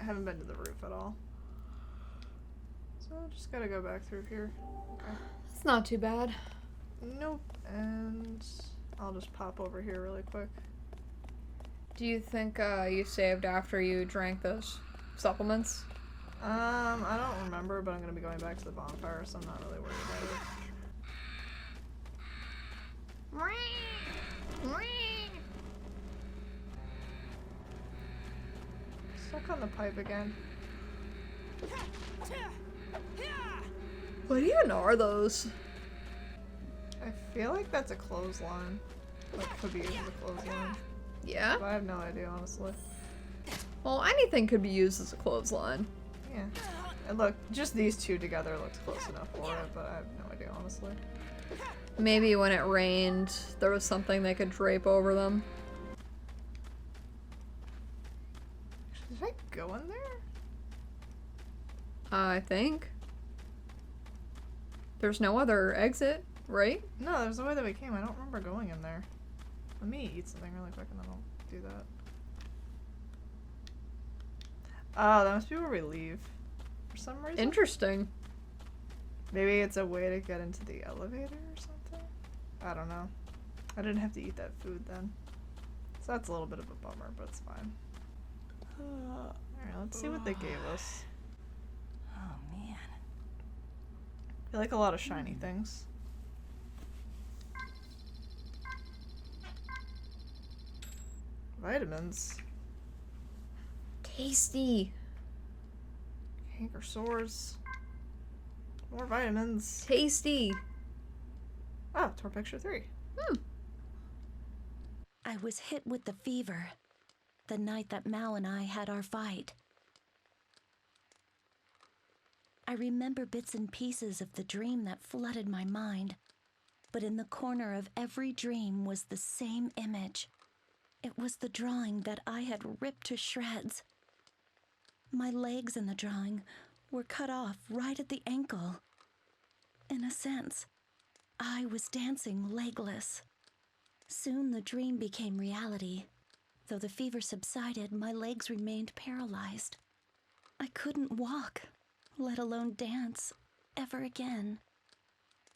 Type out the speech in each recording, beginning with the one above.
I haven't been to the roof at all. So just gotta go back through here. Okay. It's not too bad. Nope. And I'll just pop over here really quick. Do you think you saved after you drank those supplements? I don't remember, but I'm gonna be going back to the bonfire, so I'm not really worried about it. Stuck on the pipe again. What even are those? I feel like that's a clothesline. Like, could be used as a clothesline. Yeah? But I have no idea, honestly. Well, anything could be used as a clothesline. Yeah. And look, just these two together looks close enough for it, but I have no idea, honestly. Maybe when it rained, there was something they could drape over them. Did I go in there? I think. There's no other exit, right? No, there's the way that we came. I don't remember going in there. Let me eat something really quick and then I'll do that. Oh, that must be where we leave. For some reason. Interesting. Maybe it's a way to get into the elevator or something? I don't know. I didn't have to eat that food then. So that's a little bit of a bummer, but it's fine. Alright, let's see what they gave us. Oh, man. I like a lot of shiny things. Vitamins. Tasty. Canker sores. More vitamins. Tasty. Oh, tour picture 3. I was hit with the fever the night that Mao and I had our fight. I remember bits and pieces of the dream that flooded my mind, but in the corner of every dream was the same image. It was the drawing that I had ripped to shreds. My legs in the drawing were cut off right at the ankle. In a sense, I was dancing legless. Soon the dream became reality. Though the fever subsided, my legs remained paralyzed. I couldn't walk, let alone dance, ever again.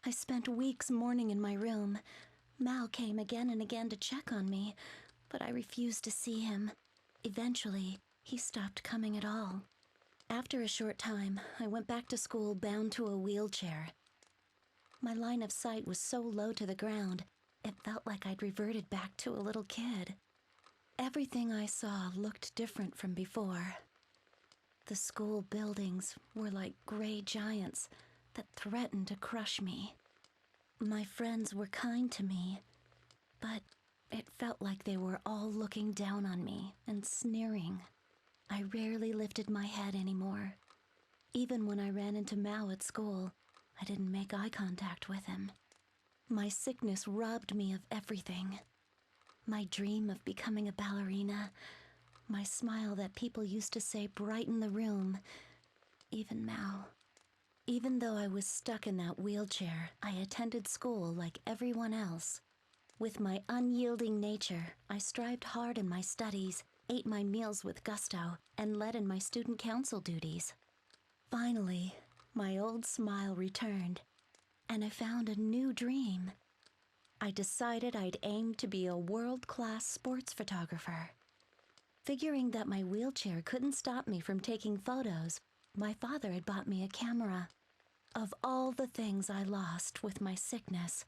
I spent weeks mourning in my room. Mal came again and again to check on me, but I refused to see him. Eventually, he stopped coming at all. After a short time, I went back to school bound to a wheelchair. My line of sight was so low to the ground, it felt like I'd reverted back to a little kid. Everything I saw looked different from before. The school buildings were like gray giants that threatened to crush me. My friends were kind to me, but it felt like they were all looking down on me and sneering. I rarely lifted my head anymore. Even when I ran into Mao at school, I didn't make eye contact with him. My sickness robbed me of everything. My dream of becoming a ballerina, my smile that people used to say brightened the room, even Mao. Even though I was stuck in that wheelchair, I attended school like everyone else. With my unyielding nature, I strived hard in my studies, ate my meals with gusto, and led in my student council duties. Finally, my old smile returned, and I found a new dream. I decided I'd aim to be a world-class sports photographer. Figuring that my wheelchair couldn't stop me from taking photos, my father had bought me a camera. Of all the things I lost with my sickness,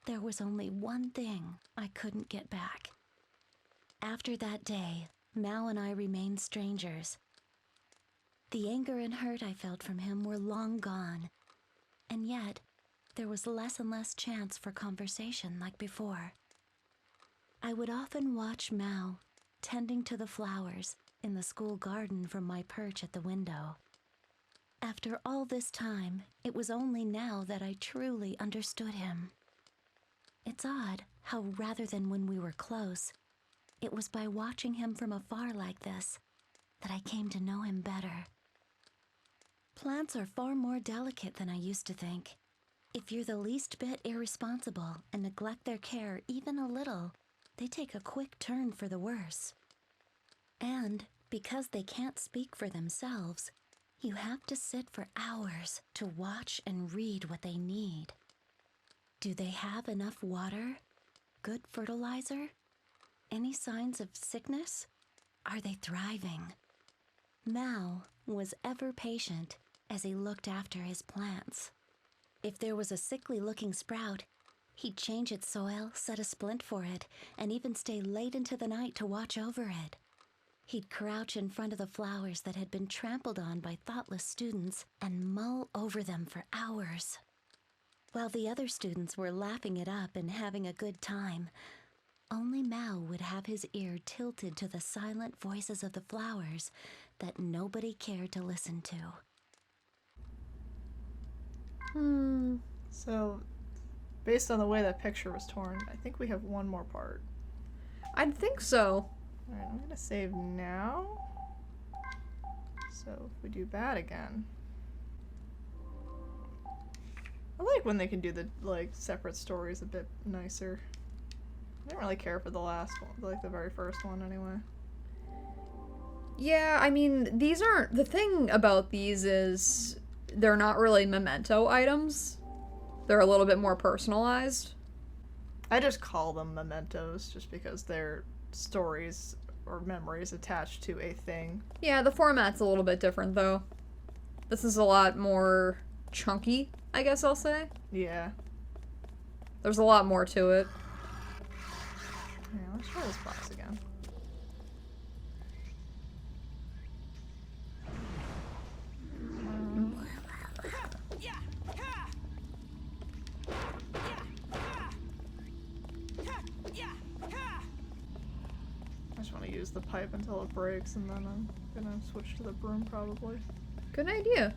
there was only one thing I couldn't get back. After that day, Mao and I remained strangers. The anger and hurt I felt from him were long gone, and yet there was less and less chance for conversation like before. I would often watch Mao tending to the flowers in the school garden from my perch at the window. After all this time, it was only now that I truly understood him. It's odd how rather than when we were close, it was by watching him from afar like this that I came to know him better. Plants are far more delicate than I used to think. If you're the least bit irresponsible and neglect their care even a little, they take a quick turn for the worse. And because they can't speak for themselves, you have to sit for hours to watch and read what they need. Do they have enough water? Good fertilizer? Any signs of sickness? Are they thriving? Mao was ever patient as he looked after his plants. If there was a sickly-looking sprout, he'd change its soil, set a splint for it, and even stay late into the night to watch over it. He'd crouch in front of the flowers that had been trampled on by thoughtless students and mull over them for hours. While the other students were laughing it up and having a good time, only Mao would have his ear tilted to the silent voices of the flowers that nobody cared to listen to. So, based on the way that picture was torn, I think we have one more part. I'd think so. Alright, I'm gonna save now. So, if we do that again. I like when they can do the, like, separate stories a bit nicer. I didn't really care for the last one, like the very first one anyway. Yeah, I mean, these aren't... The thing about these is they're not really memento items. They're a little bit more personalized. I just call them mementos just because they're stories or memories attached to a thing. Yeah, the format's a little bit different, though. This is a lot more chunky, I guess I'll say. Yeah. There's a lot more to it. Yeah, let's try this box again. I just want to use the pipe until it breaks, and then I'm gonna switch to the broom probably. Good idea.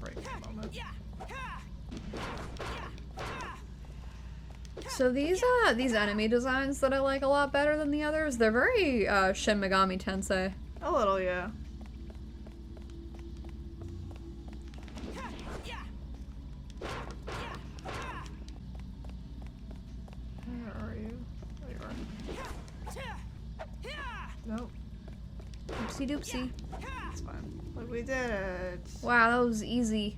Break for a moment. So these enemy designs that I like a lot better than the others, they're very Shin Megami Tensei. A little, yeah. Where are you? There you are. Nope, Oopsie doopsie. it's fine. Look, we did it. Wow, that was easy.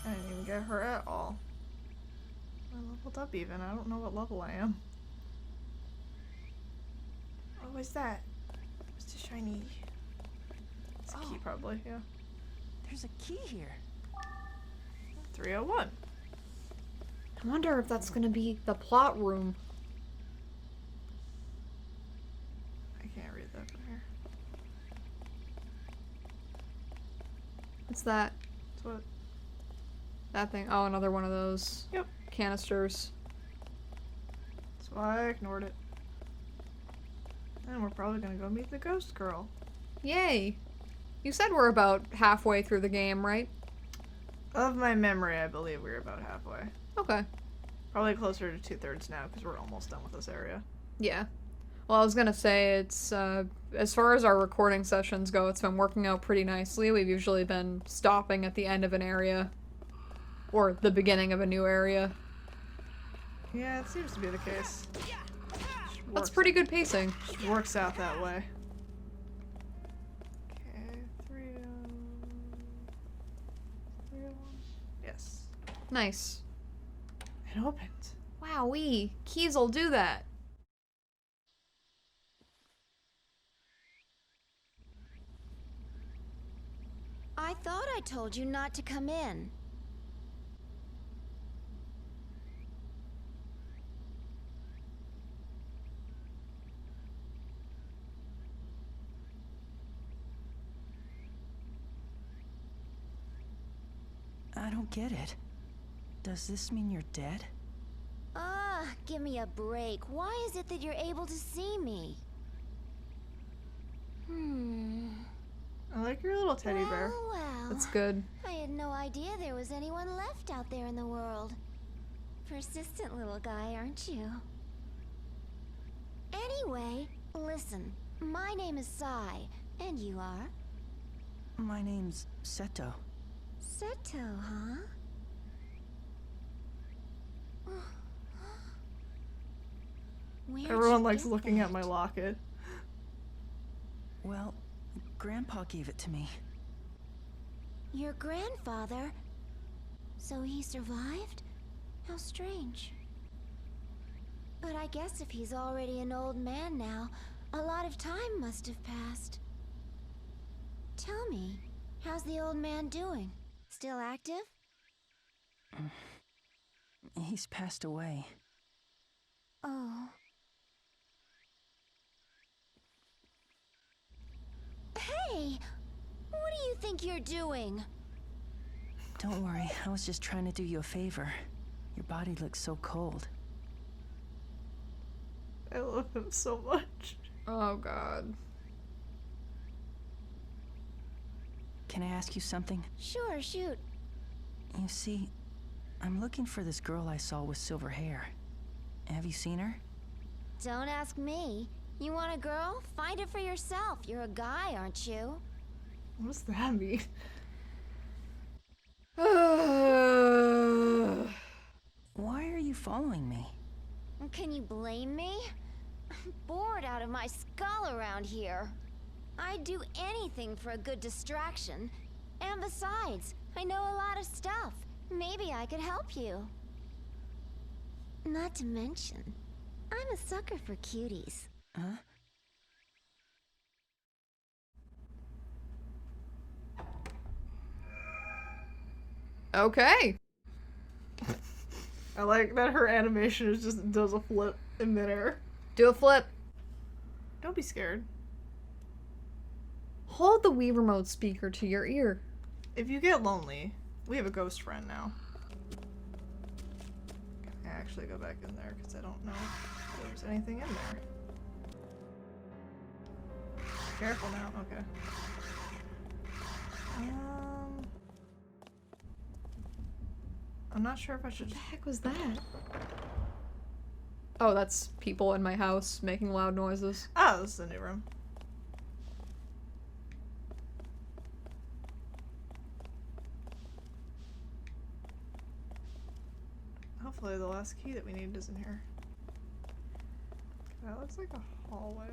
I didn't even get her at all. I leveled up even. I don't know what level I am. Oh, what's that? It's too shiny. It's a key probably, yeah. There's a key here. 301. I wonder if that's gonna be the plot room. I can't read that from here. What's that? It's what? That thing. Oh, another one of those. Yep. Canisters. That's why I ignored it. And we're probably gonna go meet the ghost girl. Yay! You said we're about halfway through the game, right? Of my memory, I believe we're about halfway. Okay. Probably closer to 2/3 now, because we're almost done with this area. Yeah. Well, I was gonna say, it's, as far as our recording sessions go, it's been working out pretty nicely. We've usually been stopping at the end of an area. Or the beginning of a new area. Yeah, it seems to be the case. That's pretty good pacing. Works out that way. Okay, 301. Yes. Nice. It opened. Wowee. Keys will do that. I thought I told you not to come in. I don't get it. Does this mean you're dead? Ah, give me a break. Why is it that you're able to see me? I like your little teddy bear. Well. That's good. I had no idea there was anyone left out there in the world. Persistent little guy, aren't you? Anyway, listen. My name is Sai, and you are? My name's Seto. Seto, huh? Where'd Everyone you likes get looking at that? my locket. Well, Grandpa gave it to me. Your grandfather? So he survived? How strange. But I guess if he's already an old man now, a lot of time must have passed. Tell me, how's the old man doing? Still active? He's passed away. Oh. Hey! What do you think you're doing? Don't worry, I was just trying to do you a favor. Your body looks so cold. I love him so much. Oh god. Can I ask you something? Sure, shoot. You see, I'm looking for this girl I saw with silver hair. Have you seen her? Don't ask me. You want a girl? Find it for yourself. You're a guy, aren't you? What does that mean? Why are you following me? Can you blame me? I'm bored out of my skull around here. I'd do anything for a good distraction. And besides, I know a lot of stuff. Maybe I could help you. Not to mention, I'm a sucker for cuties. Huh? Okay. I like that her animation is just does a flip in midair. Do a flip. Don't be scared. Hold the Wii remote speaker to your ear. If you get lonely, we have a ghost friend now. Can I actually go back in there because I don't know if there's anything in there. Careful now. Okay. I'm not sure if I should. What the heck was that? Oh, that's people in my house making loud noises. Oh, this is a new room. Hopefully the last key that we need is in here. That looks like a hallway.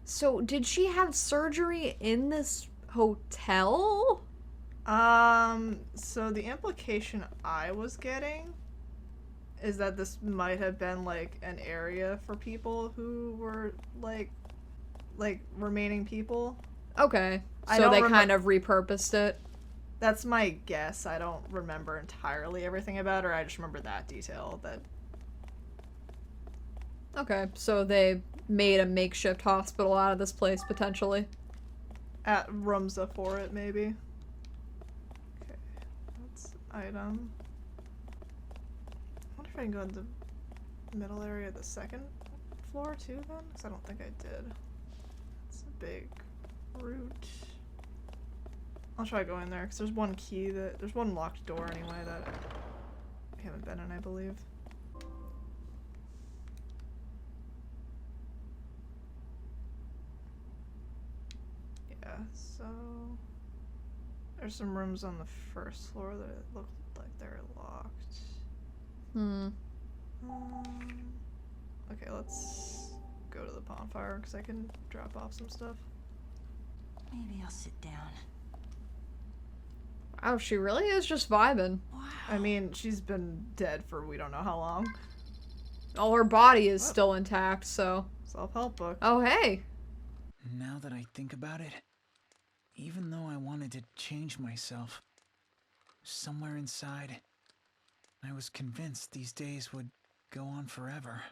So, did she have surgery in this hotel? So the implication I was getting is that this might have been like an area for people who were like remaining people. Okay. I So don't they remem- kind of repurposed it. That's my guess. I don't remember entirely everything about her. I just remember that detail that Okay, so they made a makeshift hospital out of this place, potentially. at Rumza for it, maybe. Okay, that's item. I wonder if I can go in the middle area of the second floor too then? Because I don't think I did. It's a big route. I'll try going there because there's one key that there's one locked door anyway that we haven't been in, I believe. Yeah, so there's some rooms on the first floor that look like they're locked. Okay, let's go to the bonfire because I can drop off some stuff. Maybe I'll sit down. Wow, she really is just vibing. Wow. I mean, she's been dead for we don't know how long. All her body is What? still intact, so. Self-help book. Oh, hey. Now that I think about it, even though I wanted to change myself, somewhere inside, I was convinced these days would go on forever.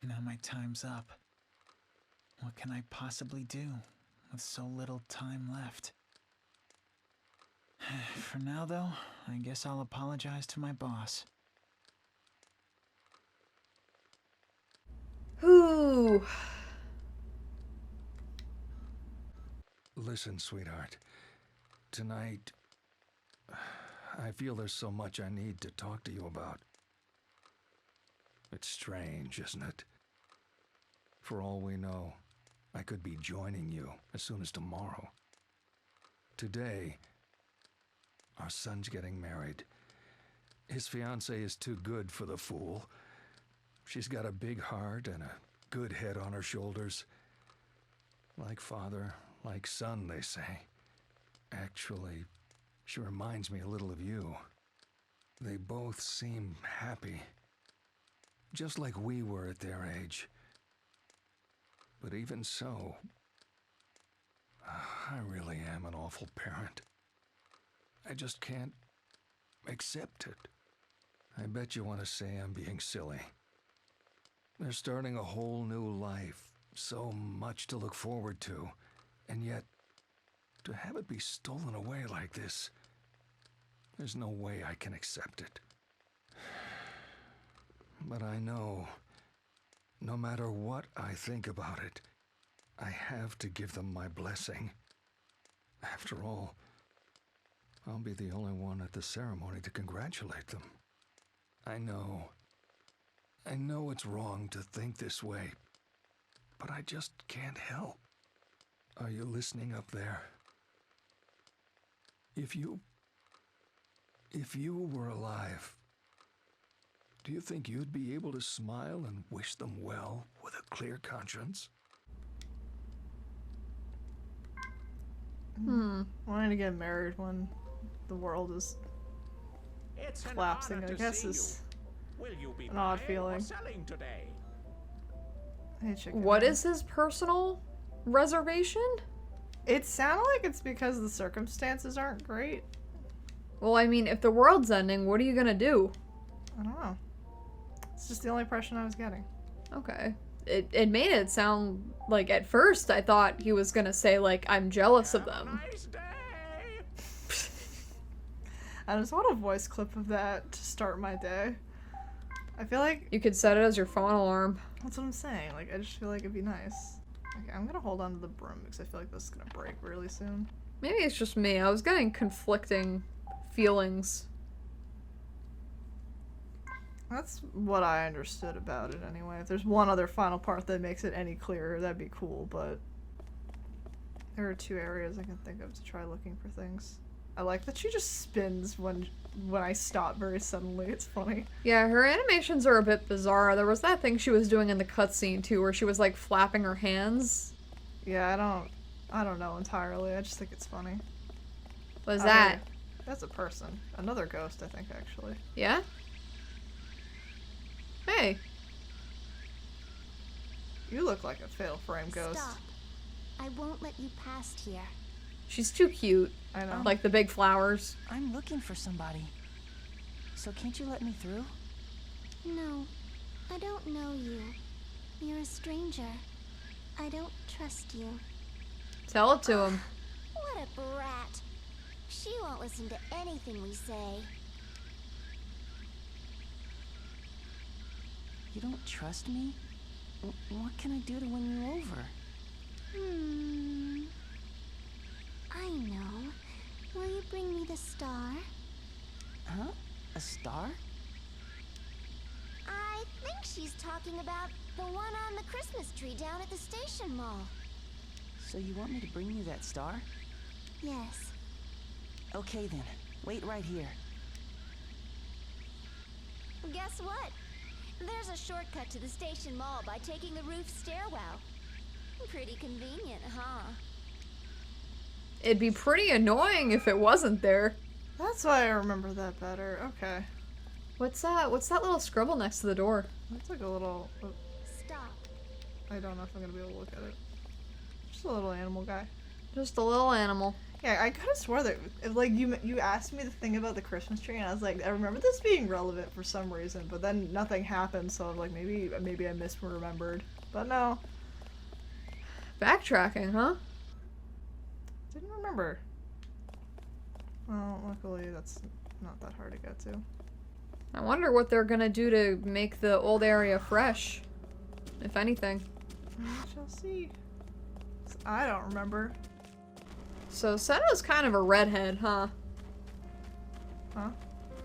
Now my time's up. What can I possibly do with so little time left? For now, though, I guess I'll apologize to my boss. Ooh. Listen, sweetheart. Tonight, I feel there's so much I need to talk to you about. It's strange, isn't it? For all we know, I could be joining you as soon as tomorrow. Today, our son's getting married, His fiancée is too good for the fool. She's got a big heart and a good head on her shoulders. Like father, like son, they say. Actually, she reminds me a little of you. They both seem happy. Just like we were at their age. But even so, I really am an awful parent. I just can't accept it. I bet you want to say I'm being silly. They're starting a whole new life, so much to look forward to, and yet, to have it be stolen away like this, there's no way I can accept it. But I know, no matter what I think about it, I have to give them my blessing. After all, I'll be the only one at the ceremony to congratulate them. I know it's wrong to think this way, but I just can't help. Are you listening up there? If you were alive, do you think you'd be able to smile and wish them well with a clear conscience? Wanting to get married when the world is collapsing, I guess, is an odd feeling. Hey, chicken. What is his personal reservation? It sounded like it's because the circumstances aren't great. Well, I mean, if the world's ending, what are you gonna do? I don't know. It's just the only impression I was getting. Okay. It made it sound like, at first, I thought he was gonna say, like, I'm jealous of them. Nice day. I just want a voice clip of that to start my day. I feel like... You could set it as your phone alarm. That's what I'm saying. Like, I just feel like it'd be nice. Okay, I'm gonna hold on to the broom because I feel like this is gonna break really soon. Maybe it's just me. I was getting conflicting feelings. That's what I understood about it anyway. If there's one other final part that makes it any clearer, that'd be cool, but... There are 2 areas I can think of to try looking for things. I like that she just spins when I stop very suddenly. It's funny. Yeah, her animations are a bit bizarre. There was that thing she was doing in the cutscene too, where she was like flapping her hands. Yeah, I don't know entirely. I just think it's funny. What is that? That's a person. Another ghost, I think, actually. Yeah? Hey. You look like a fatal frame ghost. Stop. I won't let you past here. She's too cute. I know. Like the big flowers. I'm looking for somebody. So can't you let me through? No, I don't know you. You're a stranger. I don't trust you. Tell it to him. What a brat. She won't listen to anything we say. You don't trust me? What can I do to win you over? I know. Will you bring me the star? Huh? A star? I think she's talking about the one on the Christmas tree down at the station mall. So you want me to bring you that star? Yes. Okay then. Wait right here. Guess what? There's a shortcut to the station mall by taking the roof stairwell. Pretty convenient, huh? It'd be pretty annoying if it wasn't there. That's why I remember that better. Okay. What's that? What's that little scribble next to the door? That's like a little... Stop. I don't know if I'm gonna be able to look at it. Just a little animal guy. Just a little animal. Yeah, I could have swore that, like, you asked me the thing about the Christmas tree, and I was like, I remember this being relevant for some reason, but then nothing happened, so I'm like, maybe I misremembered. But no. Backtracking, huh? Didn't remember. Well, luckily that's not that hard to get to. I wonder what they're gonna do to make the old area fresh. If anything. We shall see. I don't remember. So Seto's kind of a redhead, huh? Huh?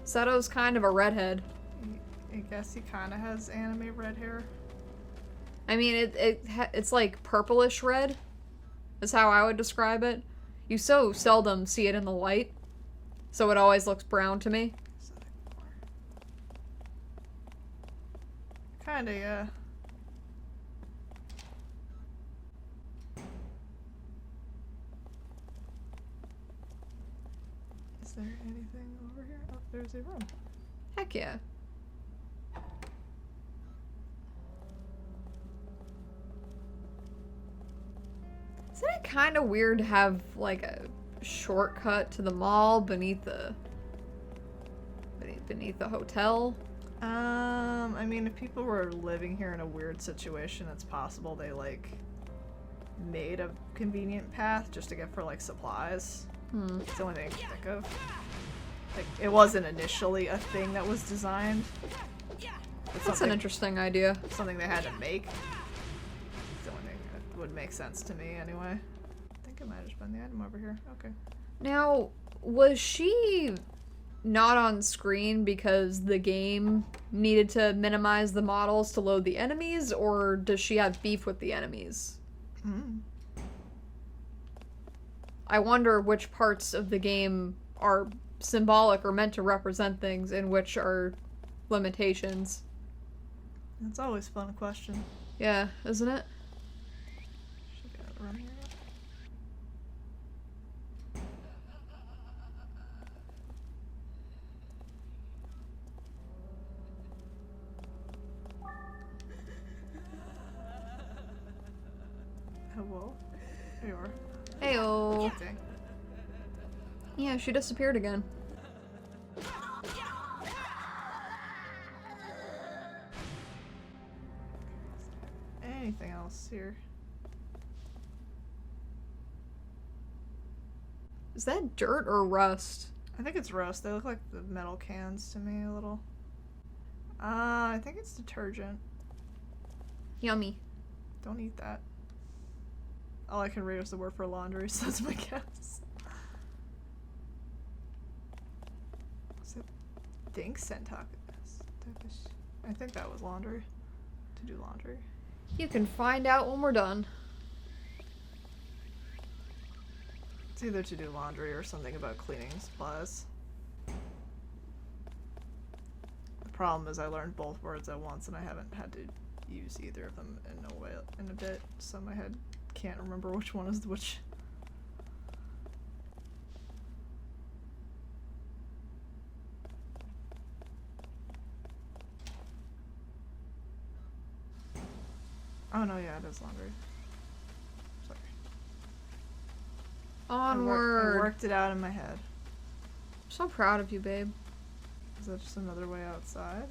Seto's kind of a redhead. I guess he kind of has anime red hair. I mean, it's like purplish red, is how I would describe it. You so seldom see it in the light, so it always looks brown to me. Kinda, yeah. Is there anything over here? Oh, there's a room. Heck yeah. Isn't it kind of weird to have like a shortcut to the mall beneath the hotel? I mean, if people were living here in a weird situation, it's possible they like made a convenient path just to get for like supplies. It's the only thing I can think of. Like, it wasn't initially a thing that was designed. It's That's an interesting idea. something they had to make. It's the only thing that would make sense to me, anyway. I think it might have just been the item over here. Okay. Now, was she not on screen because the game needed to minimize the models to load the enemies, or does she have beef with the enemies? I wonder which parts of the game are symbolic or meant to represent things and which are limitations. That's always a fun question. Yeah, isn't it? Should get a run here. Hello? There you are. Heyo. Dang. Yeah, she disappeared again. Anything else here? Is that dirt or rust? I think it's rust. They look like the metal cans to me a little. I think it's detergent. Yummy. Don't eat that. All I can read was the word for laundry, so that's my guess. Think Centaucus. I think that was laundry. To do laundry. You can find out when we're done. It's either to do laundry or something about cleaning supplies. The problem is I learned both words at once and I haven't had to use either of them in a bit, so my head can't remember which one is which. Oh no, yeah, it is laundry. Sorry. I Onward. worked it out in my head. I'm so proud of you, babe. Is that just another way outside?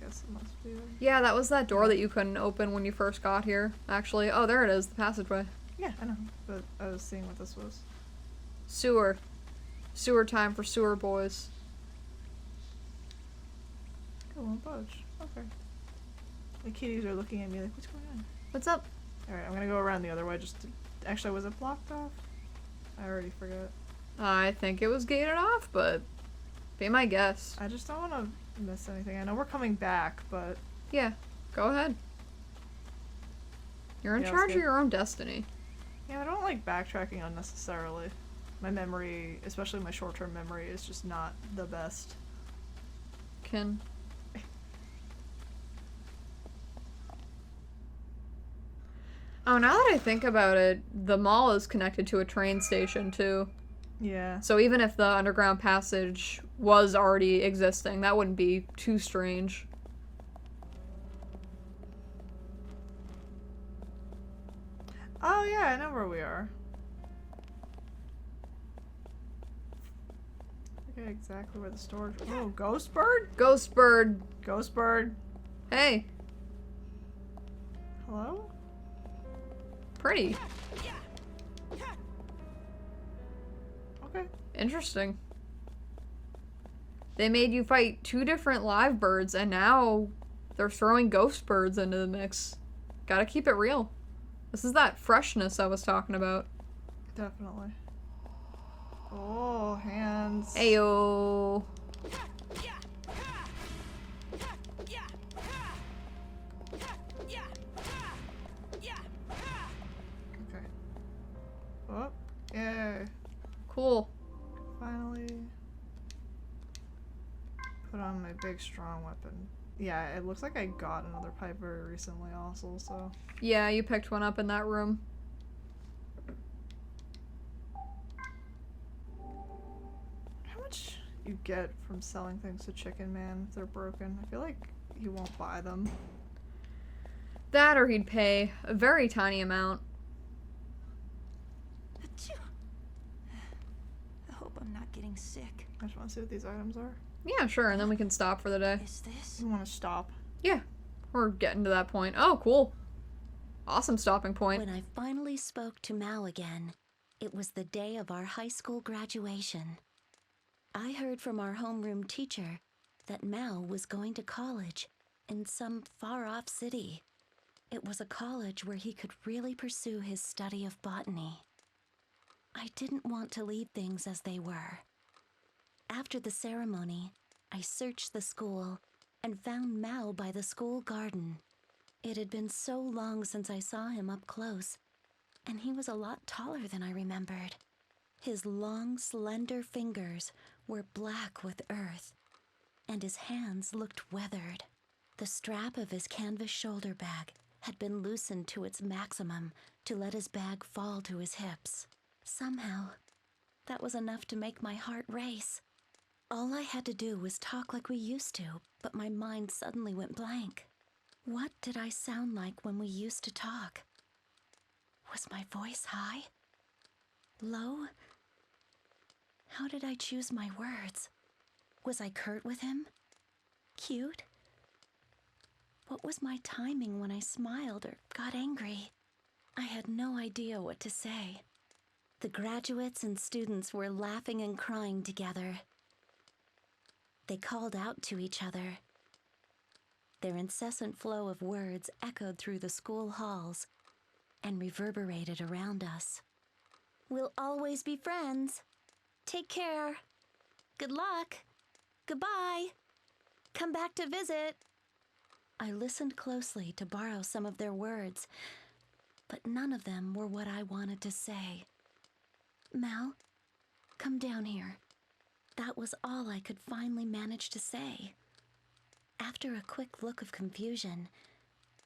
I guess it must be. Yeah, that was that door that you couldn't open when you first got here, actually. Oh, there it is, the passageway. Yeah, I know, but I was seeing what this was. Sewer. Sewer time for sewer boys. It won't budge. Okay. The kitties are looking at me like, what's going on? What's up? Alright, I'm gonna go around the other way just to... Actually, was it blocked off? I already forgot. I think it was gated off, but be my guess. I just don't want to miss anything. I know we're coming back, but... Yeah, go ahead. You're in Yeah, charge let's of go. your own destiny. Yeah, I don't like backtracking unnecessarily. My memory, especially my short-term memory, is just not the best. Kin. Oh, now that I think about it, the mall is connected to a train station, too. Yeah. So even if the underground passage was already existing, that wouldn't be too strange. Oh yeah, I know where we are. I forget exactly where the storage... Oh, ghost bird? Ghost bird. Ghost bird. Hey, Hello? pretty. Okay. Interesting. They made you fight two different live birds, and now they're throwing ghost birds into the mix. Gotta keep it real. This is that freshness I was talking about. Definitely. Oh, hands. Ayo. Okay. Oh, yay. Cool. Finally. Put on my big strong weapon. Yeah, it looks like I got another pipe very recently also, so... Yeah, you picked one up in that room. How much you get from selling things to Chicken Man if they're broken? I feel like he won't buy them. That or he'd pay a very tiny amount. Achoo. I hope I'm not getting sick. I just want to see what these items are. Yeah, sure, and then we can stop for the day. Is this? I want to stop. Yeah, we're getting to that point. Oh, cool. Awesome stopping point. When I finally spoke to Mao again, it was the day of our high school graduation. I heard from our homeroom teacher that Mao was going to college in some far-off city. It was a college where he could really pursue his study of botany. I didn't want to leave things as they were. After the ceremony, I searched the school and found Mao by the school garden. It had been so long since I saw him up close, and he was a lot taller than I remembered. His long, slender fingers were black with earth, and his hands looked weathered. The strap of his canvas shoulder bag had been loosened to its maximum to let his bag fall to his hips. Somehow, that was enough to make my heart race. All I had to do was talk like we used to, but my mind suddenly went blank. What did I sound like when we used to talk? Was my voice high? Low? How did I choose my words? Was I curt with him? Cute? What was my timing when I smiled or got angry? I had no idea what to say. The graduates and students were laughing and crying together. They called out to each other. Their incessant flow of words echoed through the school halls and reverberated around us. We'll always be friends. Take care. Good luck. Goodbye. Come back to visit. I listened closely to borrow some of their words, but none of them were what I wanted to say. Mal, come down here. That was all I could finally manage to say. After a quick look of confusion,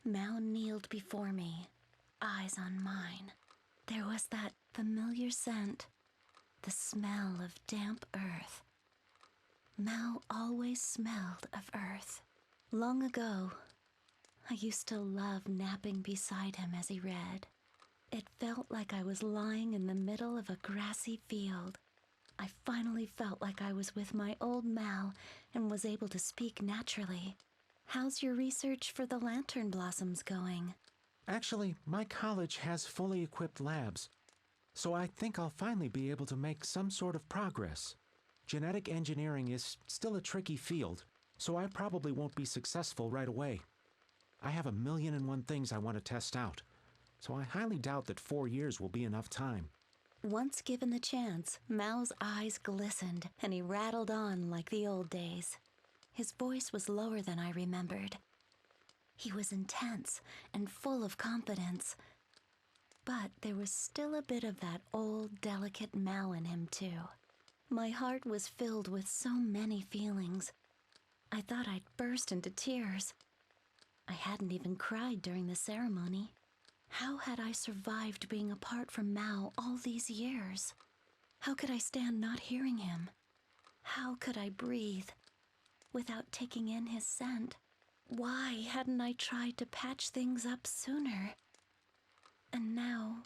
Mal kneeled before me, eyes on mine. There was that familiar scent, the smell of damp earth. Mal always smelled of earth. Long ago, I used to love napping beside him as he read. It felt like I was lying in the middle of a grassy field. I finally felt like I was with my old Mal and was able to speak naturally. How's your research for the lantern blossoms going? Actually, my college has fully equipped labs, so I think I'll finally be able to make some sort of progress. Genetic engineering is still a tricky field, so I probably won't be successful right away. I have 1,000,001 things I want to test out, so I highly doubt that 4 years will be enough time. Once given the chance, Mao's eyes glistened and he rattled on like the old days. His voice was lower than I remembered. He was intense and full of confidence, but there was still a bit of that old, delicate Mao in him, too. My heart was filled with so many feelings. I thought I'd burst into tears. I hadn't even cried during the ceremony. How had I survived being apart from Mao all these years? How could I stand not hearing him? How could I breathe without taking in his scent? Why hadn't I tried to patch things up sooner? And now,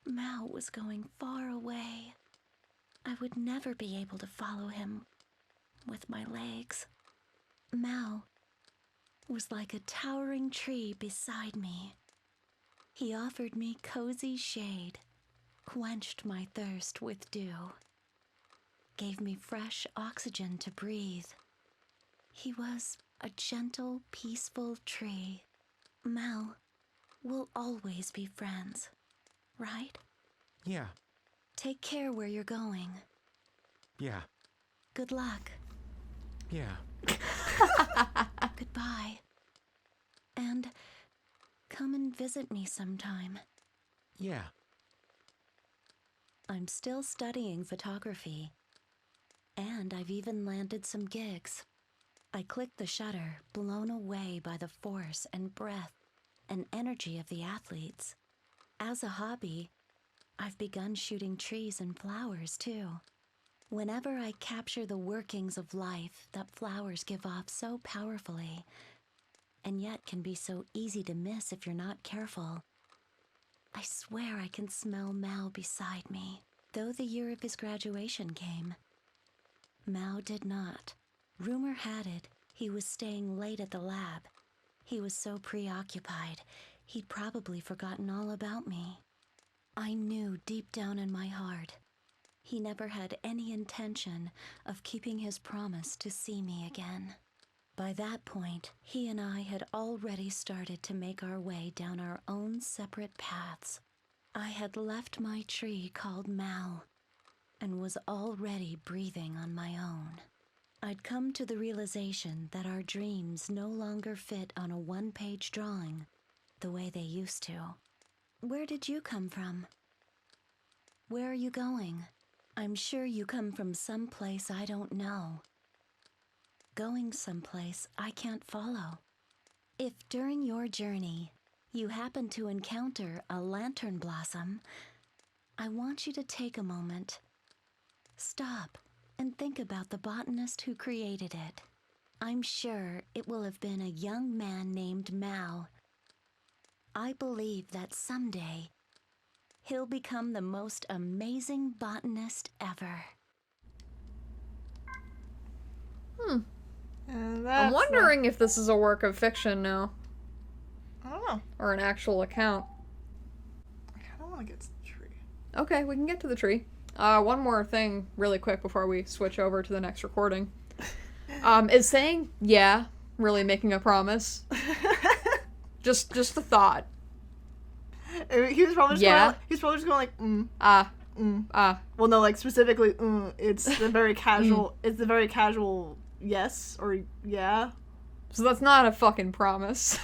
Mao was going far away. I would never be able to follow him with my legs. Mao was like a towering tree beside me. He offered me cozy shade, quenched my thirst with dew, gave me fresh oxygen to breathe. He was a gentle, peaceful tree. Mao, we'll always be friends, right? Yeah, Take care where you're going. yeah, Good luck. yeah. Goodbye. And come and visit me sometime. Yeah. I'm still studying photography, and I've even landed some gigs. I clicked the shutter, blown away by the force and breath and energy of the athletes. As a hobby, I've begun shooting trees and flowers too. Whenever I capture the workings of life that flowers give off so powerfully, and yet can be so easy to miss if you're not careful, I swear I can smell Mao beside me, though the year of his graduation came. Mao did not. Rumor had it he was staying late at the lab. He was so preoccupied, he'd probably forgotten all about me. I knew deep down in my heart, he never had any intention of keeping his promise to see me again. By that point, he and I had already started to make our way down our own separate paths. I had left my tree called Mao and was already breathing on my own. I'd come to the realization that our dreams no longer fit on a one-page drawing the way they used to. Where did you come from? Where are you going? I'm sure you come from someplace I don't know. Going someplace I can't follow. If during your journey you happen to encounter a lantern blossom, I want you to take a moment. Stop and think about the botanist who created it. I'm sure it will have been a young man named Mao. I believe that someday he'll become the most amazing botanist ever. And I'm wondering if this is a work of fiction now. I don't know. Or an actual account. I kind of want to get to the tree. Okay, we can get to the tree. One more thing really quick before we switch over to the next recording. Is saying yeah really making a promise? just the thought. He was probably just Yeah. going like, Well, no, like specifically, it's the very casual. It's the very casual yes or yeah. So that's not a fucking promise.